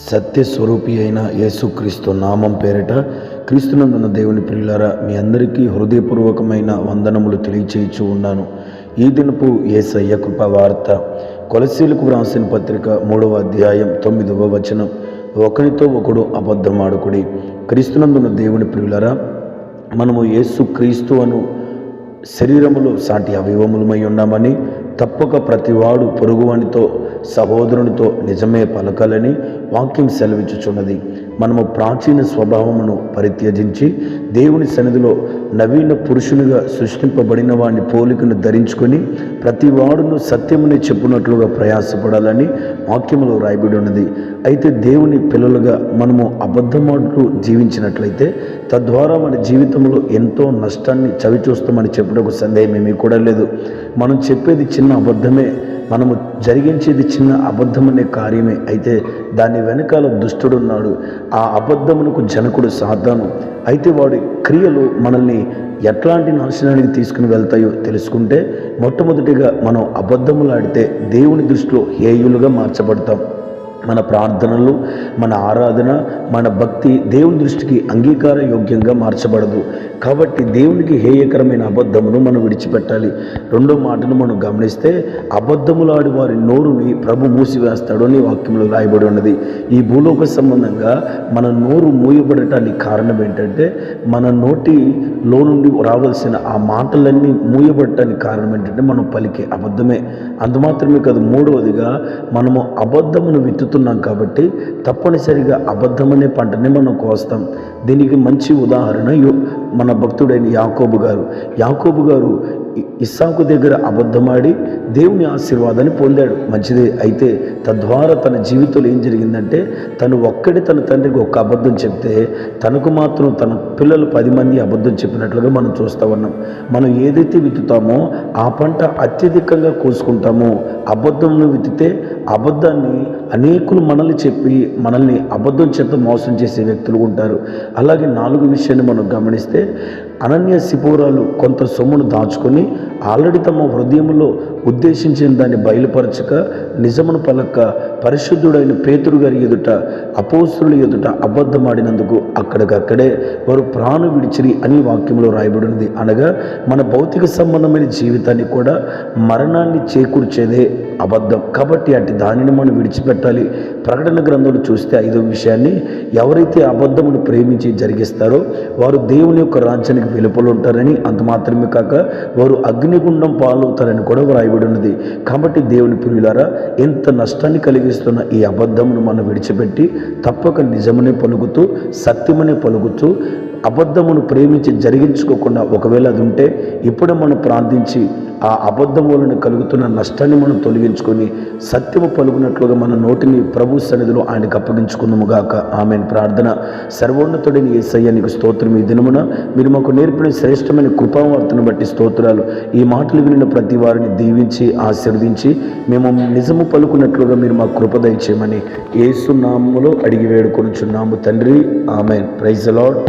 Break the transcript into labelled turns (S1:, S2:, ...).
S1: సత్యస్వరూపి అయిన యేసుక్రీస్తు నామం పేరిట క్రీస్తునందున్న దేవుని ప్రియులారా, మీ అందరికీ హృదయపూర్వకమైన వందనములు తెలియచేయచ్చు ఉన్నాను. ఈ దినపు యేసయ్య కృపవార్త కొలసీలకు వ్రాసిన పత్రిక 3వ అధ్యాయం 9వ వచనం. ఒకరితో ఒకడు అబద్ధమాడుకుడి. క్రీస్తునందున్న దేవుని ప్రియులారా, మనము యేసుక్రీస్తు అను శరీరములో సాటి అవయవములమై ఉన్నామని, తప్పక ప్రతివాడు పొరుగువానితో సహోదరునితో నిజమే పలకాలని వాక్యం సెలవిచ్చుచున్నది. మనము ప్రాచీన స్వభావమును పరిత్యజించి దేవుని సన్నిధిలో నవీన పురుషునిగా సృష్టింపబడిన వాడిని పోలికను ధరించుకొని ప్రతివాడును సత్యముని చెప్పునట్లుగా ప్రయాసపడాలని వాక్యములో రాయబడి ఉన్నది. అయితే దేవుని పిల్లలుగా మనము అబద్ధమాడుతూ జీవించినట్లయితే తద్వారా మన జీవితంలో ఎంతో నష్టాన్ని చవిచూస్తామని చెప్పడానికి సందేహం ఏమీ కూడా లేదు. మనం చెప్పేది చిన్న అబద్ధమే, మనము జరిగించేది చిన్న అబద్ధమనే కార్యమే. అయితే దాని వెనకాల దుష్టుడున్నాడు. ఆ అబద్ధమునకు జనకుడు సాతాను. అయితే వాడి క్రియలు మనల్ని ఎట్లాంటి నాశనానికి తీసుకుని వెళ్తాయో తెలుసుకుంటే, మొట్టమొదటిగా మనం అబద్ధములాడితే దేవుని దృష్టిలో హేయులుగా మార్చబడతాం. మన ప్రార్థనలు, మన ఆరాధన, మన భక్తి దేవుని దృష్టికి అంగీకార యోగ్యంగా మార్చబడదు. కాబట్టి దేవునికి హేయకరమైన అబద్ధమును మనం విడిచిపెట్టాలి. రెండో మాటను మనం గమనిస్తే, అబద్ధములాడి వారి నోరుని ప్రభు మూసివేస్తాడు అని వాక్యంలో రాయబడి ఉన్నది. ఈ భూలోక సంబంధంగా మన నోరు మూయబడటానికి కారణం ఏంటంటే, మన నోటిలో నుండి రావాల్సిన ఆ మాటలన్నీ మూయబడటానికి కారణం ఏంటంటే మనం పలికే అబద్ధమే. అందుమాత్రమే కాదు, మూడవదిగా మనము అబద్ధమును విత్తుతున్నాం కాబట్టి తప్పనిసరిగా అబద్ధమనే పంటని మనం కోస్తాం. దీనికి మంచి ఉదాహరణ మన భక్తుడైన యాకోబు గారు ఇస్సాకు దగ్గర అబద్ధమాడి దేవుని ఆశీర్వాదాన్ని పొందాడు. మంచిదే. అయితే తద్వారా తన జీవితంలో ఏం జరిగిందంటే, తను ఒక్కడే తన తండ్రికి ఒక్క అబద్ధం చెప్తే తనకు మాత్రం తన పిల్లలు 10 మంది అబద్ధం చెప్పినట్లుగా మనం చూస్తూ ఉన్నాం. మనం ఏదైతే విత్తుతామో ఆ పంట అత్యధికంగా కోసుకుంటామో. అబద్ధంను విత్తితే అబద్ధాన్ని అనేకులు మనల్ని అబద్ధం చెప్పి మోసం చేసే వ్యక్తులు ఉంటారు. అలాగే 4 విషయాన్ని మనం గమనిస్తే, అనన్య సిపోరాలు కొంత సొమ్మును దాచుకొని ఆల్రెడీ తమ హృదయంలో ఉద్దేశించిన దాన్ని బయలుపరచక నిజమును పలక పరిశుద్ధుడైన పేతురు గారి ఎదుట, అపోస్తుల ఎదుట అబద్ధమాడినందుకు అక్కడికక్కడే వారు ప్రాణం విడిచిరి అని వాక్యంలో రాయబడినది. అనగా మన భౌతిక సంబంధమైన జీవితాన్ని కూడా మరణాన్ని చేకూర్చేదే అబద్ధం. కాబట్టి అటు దానిని మనం విడిచిపెట్టాలి. ప్రకటన గ్రంథంలో చూస్తే 5వ విషయాన్ని, ఎవరైతే అబద్ధమును ప్రేమించి జరిగిస్తారో వారు దేవుని యొక్క రాజ్యానికి వెలుపల ఉంటారని, అంత మాత్రమే కాక వారు అగ్నిగుండం పాలవుతారని కూడా వ్రాయబడి ఉన్నది. కాబట్టి దేవుని ప్రియులారా, ఎంత నష్టాన్ని కలిగిస్తున్న ఈ అబద్ధమును మనం విడిచిపెట్టి తప్పక నిజమనే పలుకుతూ సత్యమనే పలుకుతూ అబద్ధమును ప్రేమించి జరిగించుకోకుండా, ఒకవేళ అది ఉంటే ఇప్పుడే మనం ప్రార్థించి ఆ అబద్ధం వలన కలుగుతున్న నష్టాన్ని మనం తొలగించుకొని సత్యము పలుకున్నట్లుగా మన నోటిని ప్రభు సన్నిధిలో ఆయనకు అప్పగించుకుందాముగాక. ఆమెన్. ప్రార్థన. సర్వోన్నతుడైన యేసయ్య, నీకు స్తోత్రం. ఈ దినమున మీరు మాకు నేర్పిన శ్రేష్టమైన కృపావార్తను బట్టి స్తోత్రాలు. ఈ మాటలు వినిన ప్రతి వారిని దీవించి ఆశీర్వదించి మేము నిజము పలుకున్నట్లుగా మీరు మాకు కృప దయచేయమని యేసు నామములో అడిగి వేడుకొనుచున్నాము తండ్రి. ఆమెన్. Praise the lord.